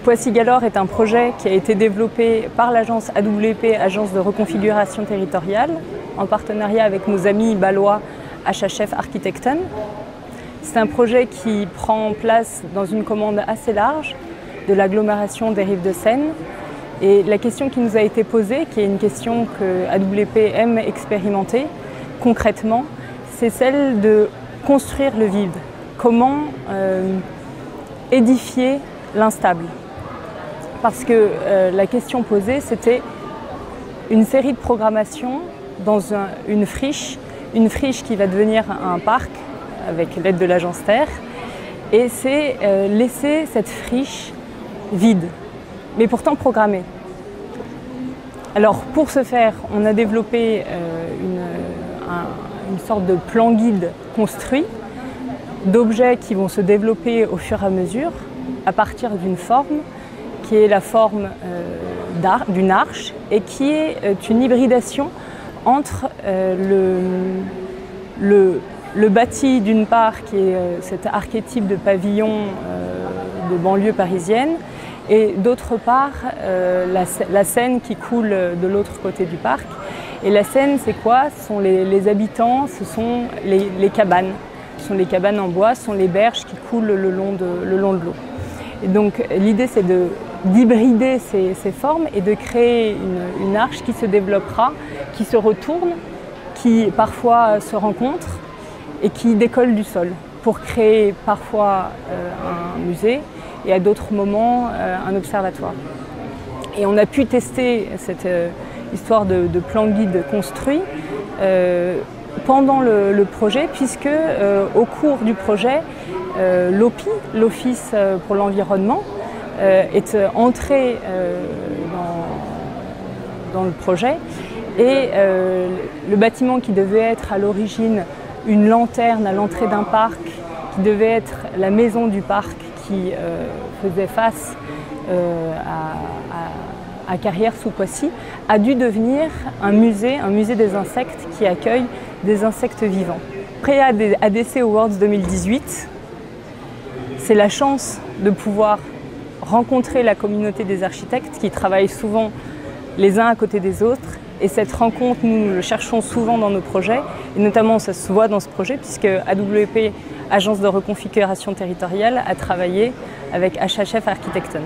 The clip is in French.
Poissy-Galore est un projet qui a été développé par l'agence AWP, Agence de reconfiguration territoriale, en partenariat avec nos amis balois HHF Architecten. C'est un projet qui prend place dans une commande assez large de l'agglomération des Rives de Seine. Et la question qui nous a été posée, qui est une question que AWP aime expérimenter concrètement, c'est celle de construire le vide. Comment édifier l'instable? Parce que la question posée, c'était une série de programmations dans une friche qui va devenir un parc avec l'aide de l'agence Terre. Et c'est laisser cette friche vide, mais pourtant programmée. Alors pour ce faire, on a développé une sorte de plan guide construit d'objets qui vont se développer au fur et à mesure à partir d'une forme qui est la forme d'une arche et qui est une hybridation entre le bâti d'une part qui est cet archétype de pavillon de banlieue parisienne et d'autre part la Seine qui coule de l'autre côté du parc. Et la Seine, c'est quoi? Ce sont les habitants, ce sont les cabanes. Ce sont les cabanes en bois, ce sont les berges qui coulent le long de l'eau. Et donc l'idée c'est d'hybrider ces formes et de créer une arche qui se développera, qui se retourne, qui parfois se rencontre et qui décolle du sol pour créer parfois un musée et à d'autres moments un observatoire. Et on a pu tester cette histoire de plan guide construit pendant le projet, puisque au cours du projet, l'OPI, l'Office pour l'environnement, est entré dans le projet et le bâtiment qui devait être à l'origine une lanterne à l'entrée d'un parc, qui devait être la maison du parc qui faisait face à Carrières-sous-Poissy, a dû devenir un musée des insectes qui accueille des insectes vivants. Après ADC Awards 2018, c'est la chance de pouvoir rencontrer la communauté des architectes qui travaillent souvent les uns à côté des autres. Et cette rencontre, nous le cherchons souvent dans nos projets, et notamment ça se voit dans ce projet puisque AWP, Agence de reconfiguration territoriale, a travaillé avec HHF Architecten.